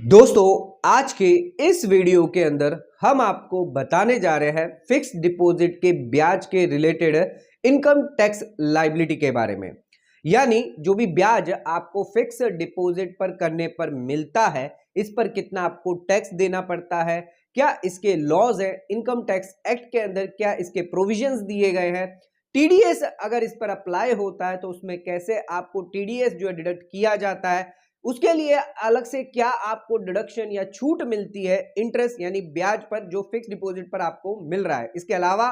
दोस्तों, आज के इस वीडियो के अंदर हम आपको बताने जा रहे हैं फिक्स डिपॉजिट के ब्याज के रिलेटेड इनकम टैक्स लायबिलिटी के बारे में। यानी जो भी ब्याज आपको फिक्स डिपॉजिट पर करने पर मिलता है, इस पर कितना आपको टैक्स देना पड़ता है, क्या इसके लॉज है, इनकम टैक्स एक्ट के अंदर क्या इसके प्रोविजंस दिए गए हैं, टीडीएस अगर इस पर अप्लाई होता है तो उसमें कैसे आपको टीडीएस जो है डिडक्ट किया जाता है, उसके लिए अलग से क्या आपको डिडक्शन या छूट मिलती है इंटरेस्ट यानी ब्याज पर जो फिक्स डिपॉजिट पर आपको मिल रहा है। इसके अलावा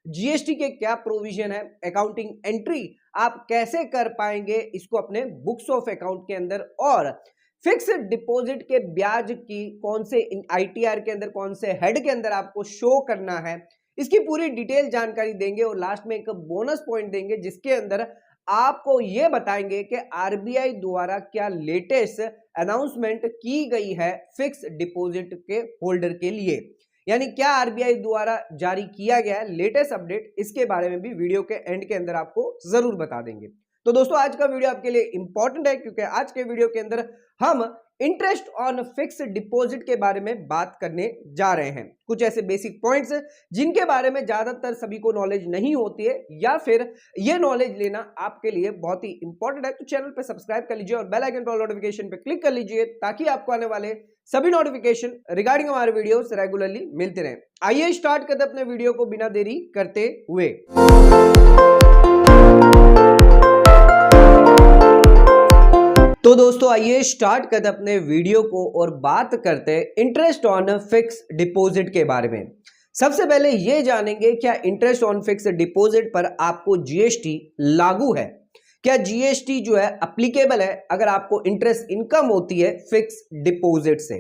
जीएसटी के क्या प्रोविजन है, अकाउंटिंग एंट्री आप कैसे कर पाएंगे इसको अपने बुक्स ऑफ अकाउंट के अंदर, और फिक्स डिपॉजिट के ब्याज की कौन से आईटीआर के अंदर कौन से हेड के अंदर आपको शो करना है, इसकी पूरी डिटेल जानकारी देंगे। और लास्ट में एक बोनस पॉइंट देंगे जिसके अंदर आपको यह बताएंगे कि आरबीआई द्वारा क्या लेटेस्ट अनाउंसमेंट की गई है फिक्स डिपॉजिट के होल्डर के लिए, यानी क्या आरबीआई द्वारा जारी किया गया है लेटेस्ट अपडेट, इसके बारे में भी वीडियो के एंड के अंदर आपको जरूर बता देंगे। तो दोस्तों, आज का वीडियो आपके लिए इंपॉर्टेंट है क्योंकि आज के वीडियो के अंदर हम इंटरेस्ट ऑन फिक्स डिपॉजिट के बारे में बात करने जा रहे हैं। कुछ ऐसे बेसिक पॉइंट्स जिनके बारे में ज्यादातर सभी को नॉलेज नहीं होती है या फिर ये नॉलेज लेना आपके लिए बहुत ही इंपॉर्टेंट है। तो चैनल पे सब्सक्राइब कर लीजिए और बेल आइकन पर नोटिफिकेशन पे क्लिक कर लीजिए ताकि आपको आने वाले सभी नोटिफिकेशन रिगार्डिंग हमारे वीडियोस रेगुलरली मिलते रहे। आइए स्टार्ट करते अपने वीडियो को बिना देरी करते हुए। तो दोस्तों, आइए स्टार्ट करते अपने वीडियो को और बात करते हैं इंटरेस्ट ऑन फिक्स डिपॉजिट के बारे में। सबसे पहले ये जानेंगे क्या इंटरेस्ट ऑन फिक्स डिपॉजिट पर आपको जीएसटी लागू है, क्या जीएसटी जो है एप्लीकेबल है अगर आपको इंटरेस्ट इनकम होती है फिक्स डिपॉजिट से।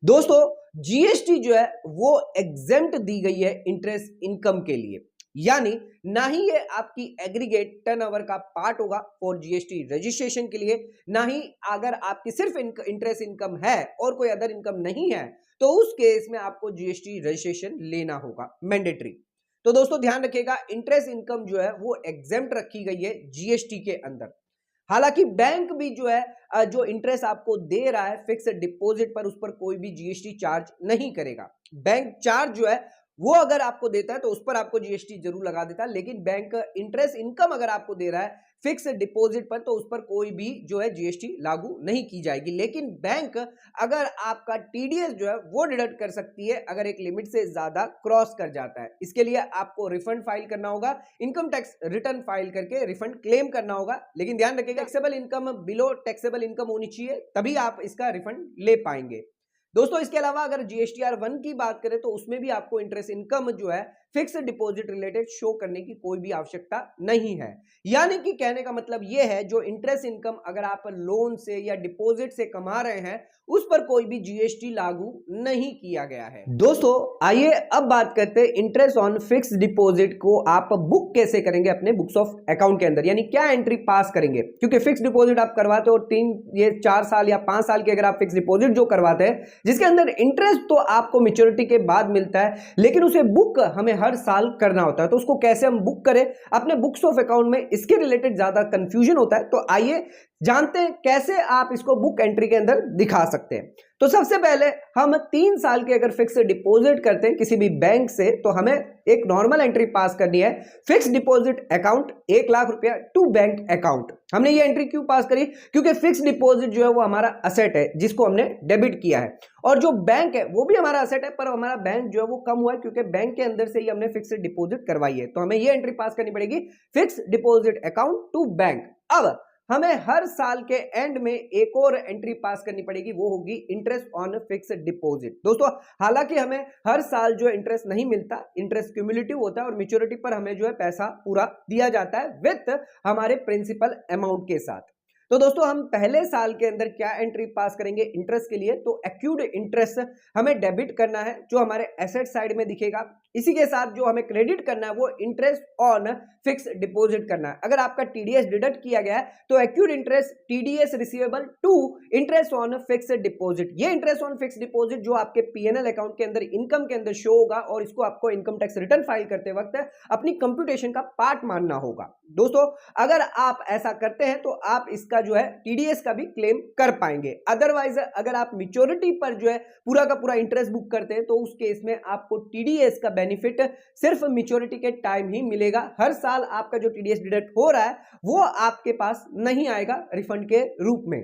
दोस्तों, जीएसटी जो है वो एग्जेम्प्ट दी गई है इंटरेस्ट इनकम के लिए, यानी ना ही ये आपकी एग्रीगेट टर्नओवर का पार्ट होगा फॉर जीएसटी रजिस्ट्रेशन के लिए, ना ही अगर आपकी सिर्फ इंटरेस्ट इनकम है और कोई अदर इनकम नहीं है तो उस केस में आपको जीएसटी रजिस्ट्रेशन लेना होगा मैंडेटरी। तो दोस्तों ध्यान रखिएगा, इंटरेस्ट इनकम जो है वो एग्जेम्प्ट रखी गई है जीएसटी के अंदर। हालांकि बैंक भी जो है जो इंटरेस्ट आपको दे रहा है फिक्स डिपॉजिट पर, उस पर कोई भी जीएसटी चार्ज नहीं करेगा। बैंक चार्ज जो है वो अगर आपको देता है तो उस पर आपको जीएसटी जरूर लगा देता है, लेकिन बैंक इंटरेस्ट इनकम अगर आपको दे रहा है फिक्स डिपॉजिट पर तो उस पर कोई भी जो है जीएसटी लागू नहीं की जाएगी। लेकिन बैंक अगर आपका टीडीएस जो है वो डिडक्ट कर सकती है अगर एक लिमिट से ज्यादा क्रॉस कर जाता है। इसके लिए आपको रिफंड फाइल करना होगा, इनकम टैक्स रिटर्न फाइल करके रिफंड क्लेम करना होगा। लेकिन ध्यान रखिएगा, taxable income below taxable income होनी चाहिए, तभी आप इसका रिफंड ले पाएंगे। दोस्तों, इसके अलावा अगर जीएसटीआर 1 की बात करें तो उसमें भी आपको इंटरेस्ट इनकम जो है फिक्स डिपॉजिट रिलेटेड शो करने की कोई भी आवश्यकता नहीं है। यानी कि कहने का मतलब यह है जो इंटरेस्ट इनकम अगर आप लोन से या डिपॉजिट से कमा रहे हैं उस पर कोई भी जीएसटी लागू नहीं किया गया है। दोस्तों, आइए अब बात करते हैं इंटरेस्ट ऑन फिक्स डिपॉजिट को आप बुक कैसे करेंगे अपने बुक्स ऑफ अकाउंट के अंदर, यानी क्या एंट्री पास करेंगे। क्योंकि फिक्स डिपॉजिट आप करवाते हो और 4 साल या 5 साल के अगर आप फिक्स डिपॉजिट जो करवाते हैं जिसके अंदर इंटरेस्ट तो आपको मैच्योरिटी के बाद मिलता है, लेकिन उसे बुक हमें हर साल करना होता है। तो उसको कैसे हम बुक करें अपने बुक्स ऑफ अकाउंट में, इसके रिलेटेड ज्यादा कंफ्यूजन होता है। तो आइए जानते हैं कैसे आप इसको बुक एंट्री के अंदर दिखा सकते हैं। तो सबसे पहले हम 3 साल के अगर फिक्स डिपॉजिट करते हैं किसी भी बैंक से तो हमें एक नॉर्मल एंट्री पास करनी है, फिक्स डिपॉजिट अकाउंट 1 लाख रुपया टू बैंक अकाउंट। हमने ये एंट्री क्यों पास करी, क्योंकि फिक्स डिपॉजिट जो है वो हमारा असेट है जिसको हमने डेबिट किया है, और जो बैंक है वो भी हमारा असेट है, पर हमारा बैंक जो है वो कम हुआ है क्योंकि बैंक के अंदर से ही हमने फिक्स डिपॉजिट करवाई है। तो हमें ये एंट्री पास करनी पड़ेगी, fix deposit account to bank. अब हमें हर साल के एंड में एक और एंट्री पास करनी पड़ेगी, वो होगी इंटरेस्ट ऑन फिक्स डिपॉजिट। दोस्तों, हालांकि हमें हर साल जो इंटरेस्ट नहीं मिलता, इंटरेस्ट क्यूमुलेटिव होता है और मैच्योरिटी पर हमें जो है पैसा पूरा दिया जाता है विथ हमारे प्रिंसिपल अमाउंट के साथ। तो दोस्तों, हम पहले साल के अंदर क्या एंट्री पास करेंगे इंटरेस्ट के लिए, तो एक्यूड इंटरेस्ट हमें डेबिट करना है जो हमारे एसेट साइड में दिखेगा। इसी के साथ जो हमें क्रेडिट करना है वो इंटरेस्ट ऑन फिक्स डिपॉजिट करना है। अगर आपका टीडीएस डिडक्ट किया गया है तो accrued interest TDS receivable to interest on fix deposit, ये इंटरेस्ट ऑन फिक्स डिपॉजिट जो आपके पीएनएल अकाउंट के अंदर इनकम के अंदर शो होगा और इसको आपको इनकम टैक्स रिटर्न फाइल करते वक्त अपनी कंप्यूटेशन का पार्ट मानना होगा। दोस्तों, अगर आप ऐसा करते हैं तो आप इसका उसका जो है टीडीएस का भी क्लेम कर पाएंगे। अदरवाइज अगर आप मैच्योरिटी पर जो है पूरा का पूरा इंटरेस्ट बुक करते हैं तो उस केस में आपको टीडीएस का बेनिफिट सिर्फ मैच्योरिटी के टाइम ही मिलेगा। हर साल आपका जो टीडीएस डिडक्ट हो रहा है वो आपके पास नहीं आएगा रिफंड के रूप में।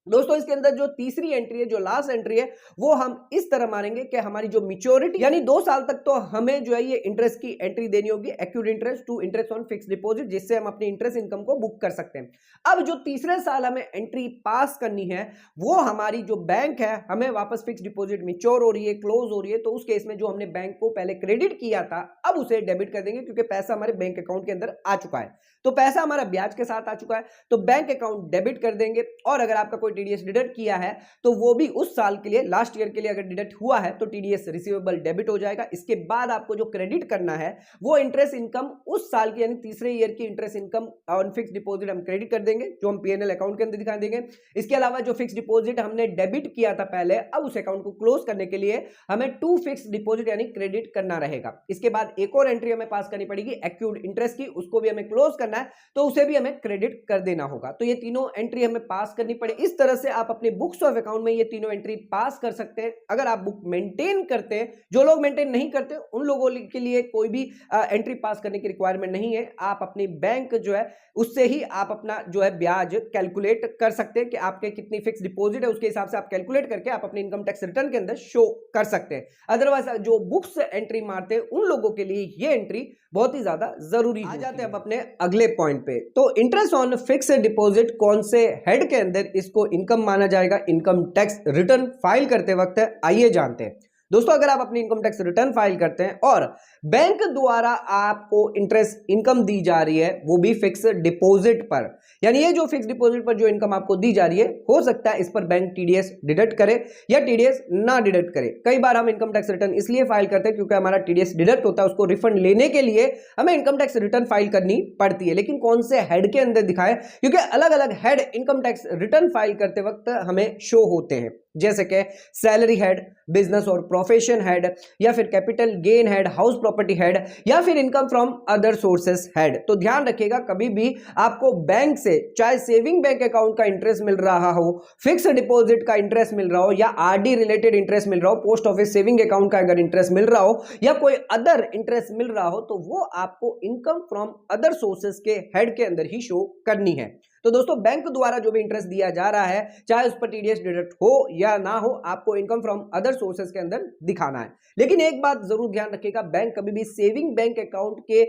दोस्तों इसके अंदर जो तीसरी एंट्री है, जो लास्ट एंट्री है, वो हम इस तरह मानेंगे कि हमारी जो मैच्योरिटी यानी 2 साल तक तो हमें जो है ये इंटरेस्ट की एंट्री देनी होगी, accrued interest to interest on fix deposit, जिससे हम अपनी इंटरेस्ट इनकम को बुक कर सकते हैं। अब जो तीसरे साल हमें एंट्री पास करनी है वो हमारी जो बैंक है, हमें वापस फिक्स डिपॉजिट मैच्योर हो रही है, क्लोज हो रही है, तो उस केस में जो हमने बैंक को पहले क्रेडिट किया था अब उसे डेबिट कर देंगे, क्योंकि पैसा हमारे बैंक अकाउंट के अंदर आ चुका है। तो पैसा हमारा ब्याज के साथ आ चुका है तो बैंक अकाउंट डेबिट कर देंगे। और अगर आपका कोई टीडीएस डिडक्ट किया है तो वो भी उस साल के लिए, लास्ट ईयर के लिए अगर डिडक्ट हुआ है तो टीडीएस रिसीवेबल डेबिट हो जाएगा। इसके बाद आपको जो क्रेडिट करना है वो इंटरेस्ट इनकम उस साल की यानी तीसरे ईयर की interest income on fix deposit हम क्रेडिट कर देंगे, जो हम पीएनएल अकाउंट के अंदर दिखा देंगे। इसके अलावा जो फिक्स डिपॉजिट हमने डेबिट किया था पहले, अब उस अकाउंट को क्लोज करने के लिए हमें टू फिक्स डिपॉजिट यानी क्रेडिट करना रहेगा। इसके बाद एक और एंट्री हमें पास करनी पड़ेगी एक्यूड इंटरेस्ट की, उसको भी हमें क्लोज करना है तो उसे भी हमें क्रेडिट कर देना होगा। तो ये तीनों एंट्री हमें पास करनी पड़ेगी। इस तरह से आप अपने बुक्स ऑफ अकाउंट में ये तीनों एंट्री पास कर सकते हैं। अगर आप बुक मेंटेन करते हैं, जो लोग मेंटेन नहीं करते उन लोगों के लिए कोई भी एंट्री पास करने की रिक्वायरमेंट नहीं है। आप अपनी बैंक जो है उससे ही आप अपना जो है ब्याज कैलकुलेट कर सकते हैं कि आपके कितनी फिक्स डिपॉजिट है, उसके हिसाब से आप कैलकुलेट करके आप अपने इनकम टैक्स रिटर्न के अंदर शो कर सकते हैं। अदरवाइज जो बुक्स एंट्री मारते हैं उन लोगों के लिए ये एंट्री बहुत ही ज्यादा जरूरी है। आ जाते हैं अब अपने अगले पॉइंट पे। तो इंटरेस्ट ऑन फिक्स डिपॉजिट कौन से हेड के अंदर इसको इनकम माना जाएगा इनकम टैक्स रिटर्न फाइल करते वक्त, आइए जानते हैं। दोस्तों अगर आप अपनी इनकम टैक्स रिटर्न फाइल करते हैं और बैंक द्वारा आपको इंटरेस्ट इनकम दी जा रही है वो भी फिक्स डिपॉजिट पर, यानी ये जो फिक्स डिपॉजिट पर जो इनकम आपको दी जा रही है हो सकता है इस पर बैंक टीडीएस डिडक्ट करे या टीडीएस ना डिडक्ट करे। कई बार हम इनकम टैक्स रिटर्न इसलिए फाइल करते हैं क्योंकि हमारा टीडीएस डिडक्ट होता है, उसको रिफंड लेने के लिए हमें इनकम टैक्स रिटर्न फाइल करनी पड़ती है। लेकिन कौन से हेड के अंदर दिखाए, क्योंकि अलग अलग head income tax return file करते वक्त हमें शो होते हैं, जैसे कि सैलरी हेड, बिजनेस और प्रोफेशन हेड, या फिर capital gain head, house property head, या फिर income from other sources head. तो ध्यान रखिएगा कभी भी आपको बैंक से चाहे सेविंग बैंक अकाउंट का इंटरेस्ट मिल रहा हो, फिक्स डिपॉजिट का इंटरेस्ट मिल रहा हो, या आरडी रिलेटेड इंटरेस्ट मिल रहा हो, पोस्ट ऑफिस सेविंग अकाउंट का अगर इंटरेस्ट मिल रहा हो, या कोई अदर इंटरेस्ट मिल रहा हो, तो वो आपको इनकम फ्रॉम अदर सोर्सेस के हेड के अंदर ही शो करनी है। तो दोस्तों बैंक द्वारा जो भी इंटरेस्ट दिया जा रहा है चाहे उस पर टीडीएस डिडक्ट हो या ना हो, आपको इनकम फ्रॉम अदर सोर्सेज के अंदर दिखाना है। लेकिन एक बात जरूर ध्यान रखिएगा, बैंक कभी भी सेविंग बैंक अकाउंट के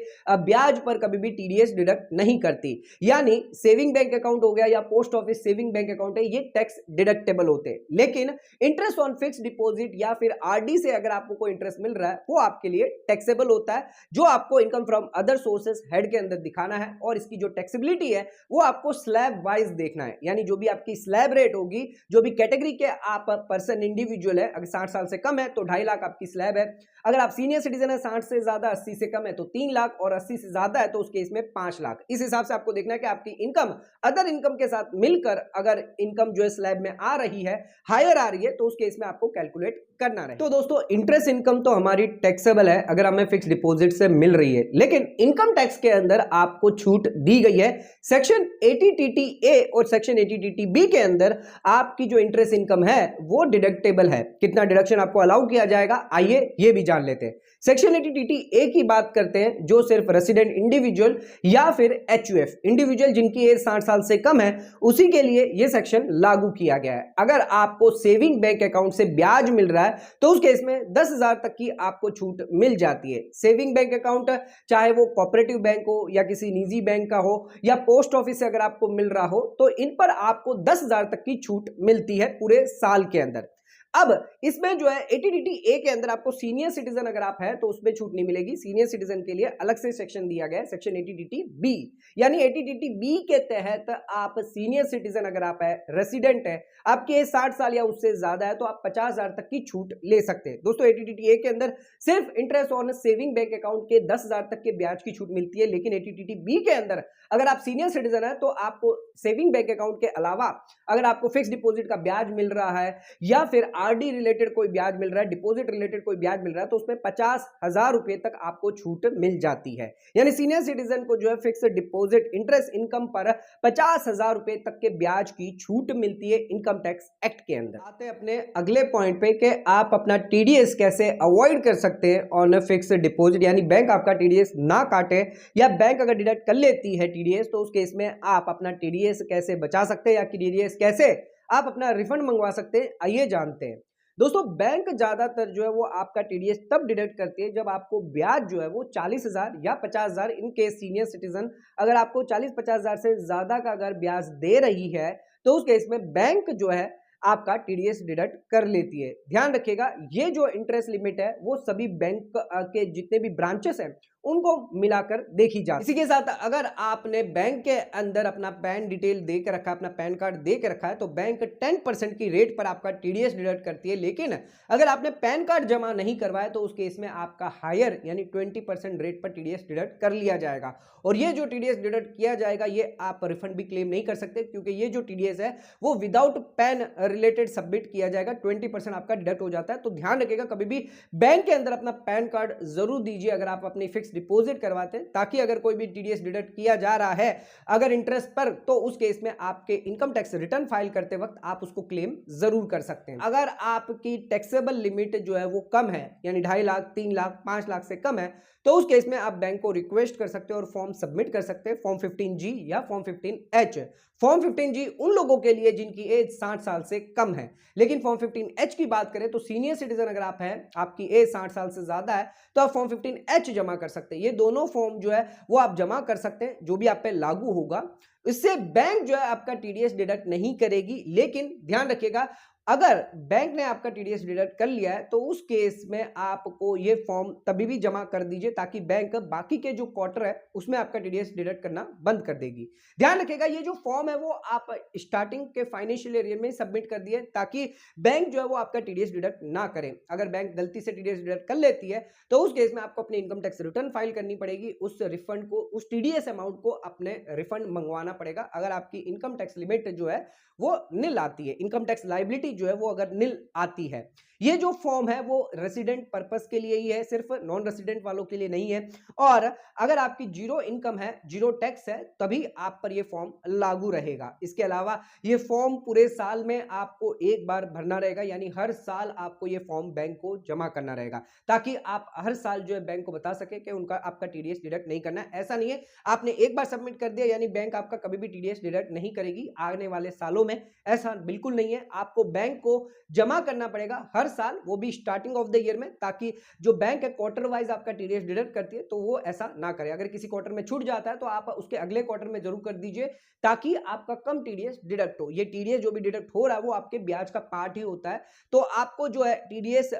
ब्याज पर कभी भी टीडीएस डिडक्ट नहीं करती। यानी सेविंग बैंक अकाउंट हो गया या post office saving bank account है, ये टैक्स डिडक्टेबल होते हैं। लेकिन इंटरेस्ट ऑन फिक्स डिपॉजिट या फिर आरडी से अगर आपको कोई इंटरेस्ट मिल रहा है वो आपके लिए टैक्सेबल होता है, जो आपको income from other sources head के अंदर दिखाना है। और इसकी जो टैक्सेबिलिटी है वो आपको स्लैब वाइज देखना है, यानी जो भी आपकी स्लैब रेट होगी, जो भी कैटेगरी के आप पर्सन इंडिविजुअल है, अगर 60 साल से कम है तो 2.5 लाख आपकी स्लैब है। अगर आप सीनियर सिटीजन है, 60 से ज्यादा 80 से कम है तो 3 लाख, और 80 से ज्यादा है तो उस केस में 5 लाख। इस हिसाब से आपको देखना है कि आपकी इनकम अदर इनकम के साथ मिलकर अगर इनकम जो है स्लैब में आ रही है, हायर आ रही है, तो उस केस में आपको कैलकुलेट करना है। तो दोस्तों इंटरेस्ट इनकम तो हमारी टैक्सेबल है अगर हमें फिक्स डिपॉजिट से मिल रही है, लेकिन इनकम टैक्स के अंदर आपको छूट दी गई है। सेक्शन 80TTA और सेक्शन 80TTB के अंदर आपकी जो इंटरेस्ट इनकम है वो डिडक्टेबल है। कितना डिडक्शन आपको अलाउ किया जाएगा, आइए ये भी जान लेते हैं। सेक्शन 80TTA की बात करते हैं, जो सिर्फ रेसिडेंट इंडिविजुअल या फिर HUF इंडिविजुअल जिनकी एज 60 साल से कम है उसी के लिए यह सेक्शन लागू किया गया है। अगर आपको सेविंग बैंक अकाउंट से ब्याज मिल रहा है तो उस केस में 10,000 तक की आपको छूट मिल जाती है। सेविंग बैंक अकाउंट चाहे वो कोऑपरेटिव बैंक हो या किसी निजी बैंक का हो या पोस्ट ऑफिस से अगर आपको मिल रहा हो, तो इन पर आपको 10,000 तक की छूट मिलती है पूरे साल के अंदर। अब इसमें जो है 80TTA के अंदर आपको सीनियर सिटीजन अगर आप हैं तो उसमें छूट नहीं मिलेगी। सीनियर सिटीजन के लिए अलग से सेक्शन दिया गया है, सेक्शन 80TTB, यानी 80TTB के तहत आप सीनियर सिटीजन अगर आप है, रेसिडेंट है, आपकी एज 60 साल या उससे ज्यादा है, तो आप 50,000 तक की छूट ले सकते हैं। दोस्तों 80TTA के अंदर सिर्फ interest on saving bank account के 10,000 तक के ब्याज की छूट मिलती है, लेकिन 80TTB के अंदर अगर आप सीनियर सिटीजन है तो आपको सेविंग बैंक अकाउंट के अलावा अगर आपको फिक्स डिपॉजिट का ब्याज मिल रहा है या फिर आरडी रिलेटेड कोई ब्याज मिल रहा है, डिपॉजिट रिलेटेड कोई ब्याज मिल रहा है, तो उसमें 50,000 रुपए तक आपको छूट मिल जाती है। यानी सीनियर सिटीजन को जो है फिक्स डिपॉजिट इंटरेस्ट इनकम पर 50,000 रुपए तक के ब्याज की छूट मिलती है इनकम टैक्स एक्ट के अंदर। आते हैं अपने अगले पॉइंट पे कि आप अपना टीडीएस कैसे अवॉइड कर सकते हैं ऑन फिक्स डिपॉजिट, यानी बैंक आपका टीडीएस ना काटे या बैंक अगर डिडक्ट कर लेती है टीडीएस तो उस केस में आप अपना टीडीएस कैसे बचा सकते हैं या टीडीएस कैसे आप अपना रिफंड मंगवा सकते हैं, आइए जानते हैं। दोस्तों, बैंक ज्यादातर जो है वो आपका टीडीएस तब डिडक्ट करती है जब आपको ब्याज जो है वो 40,000 या 50,000, इन केस सीनियर सिटीजन अगर आपको 40-50,000 से ज्यादा का अगर ब्याज दे रही है तो उस केस में बैंक जो है आपका टीडीएस डिडक्ट कर लेती है। ध्यान रखिएगा, ये जो इंटरेस्ट लिमिट है वो सभी बैंक के जितने भी ब्रांचेस हैं उनको मिलाकर देखी जाती है। इसी के साथ अगर आपने बैंक के अंदर अपना पैन डिटेल दे के रखा है, अपना पैन कार्ड दे के रखा है, तो बैंक 10% की रेट पर आपका टीडीएस डिडक्ट करती है। लेकिन अगर आपने पैन कार्ड जमा नहीं करवाया तो उस केस में आपका हायर यानी 20% रेट पर टीडीएस डिडक्ट कर लिया जाएगा। और ये जो टीडीएस डिडक्ट किया जाएगा ये आप रिफंड भी क्लेम नहीं कर सकते, क्योंकि ये जो टीडीएस है वो विदाउट पैन रिलेटेड सबमिट किया जाएगा। 20% आपका डिडक्ट हो जाता है। तो ध्यान रखिएगा, कभी भी बैंक के अंदर अपना पैन कार्ड जरूर दीजिए अगर आप अपनी फिक्स डिपॉजिट करवाते हैं, ताकि अगर कोई भी टीडीएस डिडक्ट किया जा रहा है अगर इंटरेस्ट पर, तो उस केस में आपके इनकम टैक्स रिटर्न फाइल करते वक्त आप उसको क्लेम जरूर कर सकते हैं। अगर आपकी टैक्सेबल लिमिट जो है वो कम है, यानी 2.5 लाख, 3 लाख, 5 लाख से कम है, तो उस केस में आप बैंक को रिक्वेस्ट कर सकते हैं और फॉर्म सबमिट कर सकते हैं, फॉर्म 15G या फॉर्म 15H। फॉर्म 15G उन लोगों के लिए जिनकी एज 60 साल से कम है, लेकिन फॉर्म 15H की बात करें तो सीनियर सिटीजन अगर आप हैं, आपकी एज 60 साल से ज्यादा है, तो आप फॉर्म 15H जमा कर सकते हैं। ये दोनों फॉर्म जो है वो आप जमा कर सकते हैं, जो भी आप पे लागू होगा। इससे बैंक जो है आपका टीडीएस डिडक्ट नहीं करेगी। लेकिन ध्यान रखिएगा, अगर बैंक ने आपका टीडीएस डिडक्ट कर लिया है तो उस केस में आपको ये फॉर्म तभी भी जमा कर दीजिए, ताकि बैंक बाकी के जो क्वार्टर है उसमें आपका टीडीएस डिडक्ट करना बंद कर देगी। ध्यान रखिएगा, ये जो फॉर्म है वो आप स्टार्टिंग के फाइनेंशियल ईयर में सबमिट कर दिए, ताकि बैंक जो है वो आपका टीडीएस डिडक्ट ना करे। अगर बैंक गलती से टीडीएस डिडक्ट कर लेती है तो उस केस में आपको अपनी इनकम टैक्स रिटर्न फाइल करनी पड़ेगी, उस रिफंड को, उस टीडीएस अमाउंट को अपने रिफंड मंगवाना पड़ेगा। अगर आपकी इनकम टैक्स लिमिट जो है वो निल आती है, इनकम टैक्स लायबिलिटी जो है वो अगर निल आती है। ये जो फॉर्म है वो रेसिडेंट पर्पस के लिए ही है, सिर्फ नॉन रेसिडेंट वालों के लिए नहीं है। और अगर आपकी जीरो इनकम है, जीरो टैक्स है, तभी आप पर ये फॉर्म लागू रहेगा। इसके अलावा ये फॉर्म पूरे साल में आपको एक बार भरना रहेगा, यानी हर साल आपको ये फॉर्म बैंक को जमा करना रहेगा, ताकि आप हर साल जो है बैंक को बता सके कि उनका आपका टीडीएस डिडक्ट नहीं करना है। ऐसा नहीं है आपने एक बार सबमिट कर दिया यानी बैंक आपका कभी भी टीडीएस डिडक्ट नहीं करेगी आने वाले सालों में, ऐसा बिल्कुल नहीं है। आपको बैंक को जमा करना पड़ेगा हर साल, वो भी स्टार्टिंग ऑफ द ईयर में, ताकि जो बैंक है क्वार्टर वाइज आपका टीडीएस डिडक्ट करती है तो वो ऐसा ना करे। अगर किसी क्वार्टर में छूट जाता है तो आप उसके अगले क्वार्टर में जरूर कर दीजिए, ताकि आपका कम टीडीएस डिडक्ट हो। ये टीडीएस जो भी डिडक्ट हो रहा है वो आपके ब्याज का पार्ट ही होता है। तो आपको जो है टीडीएस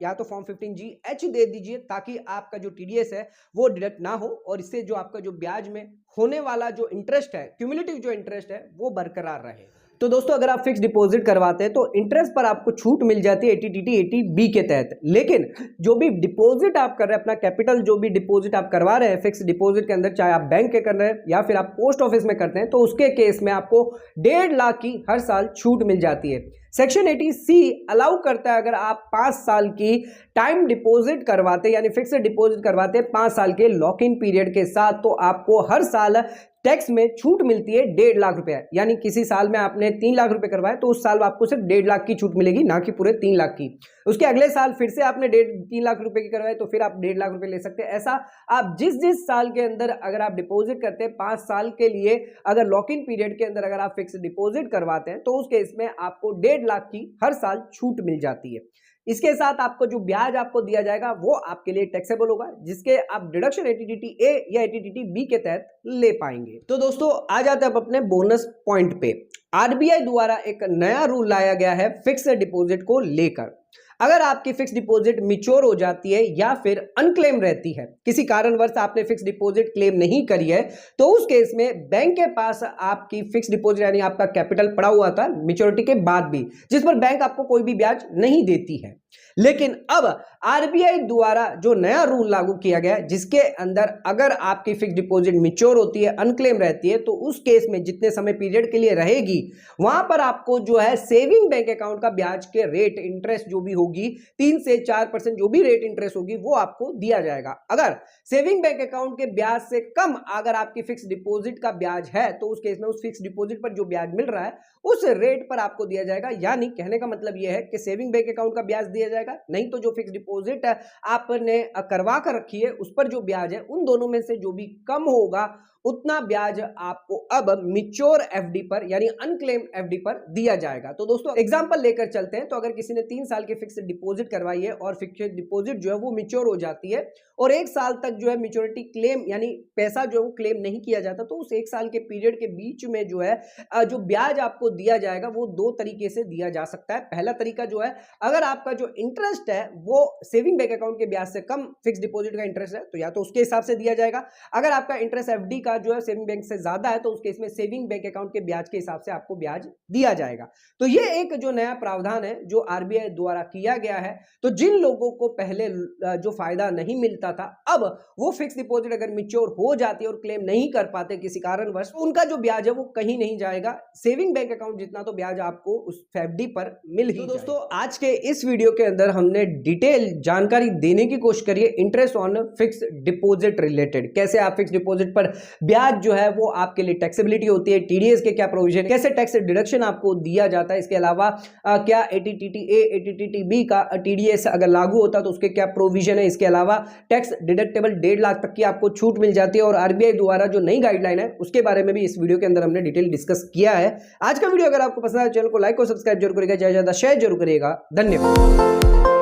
या तो फॉर्म 15G दे दीजिए, ताकि आपका जो टीडीएस है वो डिडक्ट ना हो, और इससे जो आपका जो ब्याज में होने वाला जो इंटरेस्ट है, क्यूमुलेटिव जो इंटरेस्ट है, वो बरकरार रहे। तो दोस्तों, अगर आप फिक्स डिपॉजिट करवाते हैं तो इंटरेस्ट पर आपको छूट मिल जाती है 80TT 80B के तहत। लेकिन जो भी डिपॉजिट आप कर रहे हैं, अपना कैपिटल जो भी डिपॉजिट आप करवा रहे हैं फिक्स डिपॉजिट के अंदर, चाहे आप बैंक के कर रहे हैं या फिर आप पोस्ट ऑफिस में करते हैं, तो उसके केस में आपको 1.5 लाख की हर साल छूट मिल जाती है। सेक्शन 80C अलाउ करता है, अगर आप 5 साल की टाइम डिपॉजिट करवाते यानी फिक्स डिपॉजिट करवाते हैं 5 साल के लॉक इन पीरियड के साथ, तो आपको हर साल टैक्स में छूट मिलती है 1.5 लाख रुपए। यानी किसी साल में आपने 3 लाख रुपए करवाए तो उस साल आपको सिर्फ 1.5 लाख की छूट मिलेगी, ना कि पूरे 3 लाख की। उसके अगले साल फिर से आपने 3 लाख रुपए की करवाए तो फिर आप 1.5 लाख रुपए ले सकते हैं। ऐसा आप जिस साल के अंदर अगर आप डिपॉजिट करते हैं 5 साल के लिए, अगर लॉक इन पीरियड के अंदर अगर आप फिक्स डिपॉजिट करवाते हैं तो उस केस में आपको 1.5 लाख की हर साल छूट मिल जाती है। इसके साथ आपको जो ब्याज आपको दिया जाएगा वो आपके लिए टैक्सेबल होगा, जिसके आप डिडक्शन 80TT A या 80TT B के तहत ले पाएंगे। तो दोस्तों, आ जाते हैं अब अपने बोनस पॉइंट पे। आरबीआई द्वारा एक नया रूल लाया गया है फिक्स डिपॉजिट को लेकर। अगर आपकी फिक्स डिपॉजिट मैच्योर हो जाती है या फिर अनक्लेम रहती है, किसी कारणवश आपने फिक्स डिपॉजिट क्लेम नहीं करी है, तो उस केस में बैंक के पास आपकी फिक्स डिपॉजिट यानी आपका कैपिटल पड़ा हुआ था मैच्योरिटी के बाद भी, जिस पर बैंक आपको कोई भी ब्याज नहीं देती है। लेकिन अब आरबीआई द्वारा जो नया रूल लागू किया गया है, जिसके अंदर अगर आपकी फिक्स डिपॉजिट मैच्योर होती है, अनक्लेम रहती है, तो उस केस में जितने समय पीरियड के लिए रहेगी वहां पर आपको जो है सेविंग बैंक अकाउंट का ब्याज के रेट इंटरेस्ट जो भी होगी 3 से 4% जो भी रेट इंटरेस्ट होगी वो आपको दिया जाएगा। अगर सेविंग बैंक अकाउंट के ब्याज से कम अगर आपकी फिक्स डिपॉजिट का ब्याज है तो उस केस में उस फिक्स डिपॉजिट पर जो ब्याज मिल रहा है उस रेट पर आपको दिया जाएगा। यानी कहने का मतलब यह है कि सेविंग बैंक अकाउंट का ब्याज दिया जाएगा, नहीं तो जो फिक्स डिपॉजिट आपने करवा कर रखी है उस पर जो ब्याज है उन दोनों में से जो भी कम होगा उतना ब्याज आपको अब मैच्योर एफडी पर यानी अनक्लेम एफडी पर दिया जाएगा। तो दोस्तों एग्जांपल लेकर चलते हैं। तो अगर किसी ने 3 साल की फिक्स डिपॉजिट करवाई है और फिक्स डिपॉजिट जो है वो मैच्योर हो जाती है और 1 साल तक जो है मैच्योरिटी क्लेम यानी पैसा जो है वो क्लेम नहीं किया जाता, तो उस 1 साल के पीरियड के बीच में जो है जो ब्याज आपको दिया जाएगा वो 2 तरीके से दिया जा सकता है। पहला तरीका जो है, अगर आपका जो इंटरेस्ट है वो सेविंग बैंक अकाउंट के ब्याज से कम फिक्स डिपॉजिट का इंटरेस्ट है तो या तो उसके हिसाब से दिया जाएगा। अगर आपका इंटरेस्ट एफडी का जो है सेविंग बैंक से ज्यादा है तो उस केस में सेविंग बैंक अकाउंट के ब्याज के हिसाब से आपको ब्याज दिया जाएगा। तो ये एक जो नया प्रावधान है जो आरबीआई द्वारा किया गया है, तो जिन लोगों को पहले जो फायदा नहीं मिलता था अब वो फिक्स डिपॉजिट अगर मैच्योर हो जाती है और क्लेम नहीं कर पाते किसी कारणवश, उनका जो ब्याज है वो कहीं नहीं जाएगा, सेविंग बैंक अकाउंट जितना तो ब्याज आपको उस एफडी पर मिल ही। तो दोस्तों आज के इस वीडियो के अंदर हमने डिटेल जानकारी देने की कोशिश करी है interest on fix deposit related, कैसे आप फिक्स डिपॉजिट पर ब्याज जो है वो आपके लिए टैक्सेबिलिटी होती है, टीडीएस के क्या प्रोविजन, कैसे टैक्स डिडक्शन आपको दिया जाता है, इसके अलावा क्या एटीटीटी-ए एटीटीटी-बी का टीडीएस अगर लागू होता है तो उसके क्या प्रोविजन है, इसके अलावा टैक्स डिडक्टेबल 1.5 लाख तक की आपको छूट मिल जाती है और आरबीआई द्वारा जो नई गाइडलाइन है उसके बारे में भी इस वीडियो के अंदर हमने डिटेल डिस्कस किया है। आज का वीडियो अगर आपको पसंद आया चैनल को लाइक और सब्सक्राइब जरूर करिएगा, ज्यादा से ज्यादा शेयर जरूर करिएगा। धन्यवाद।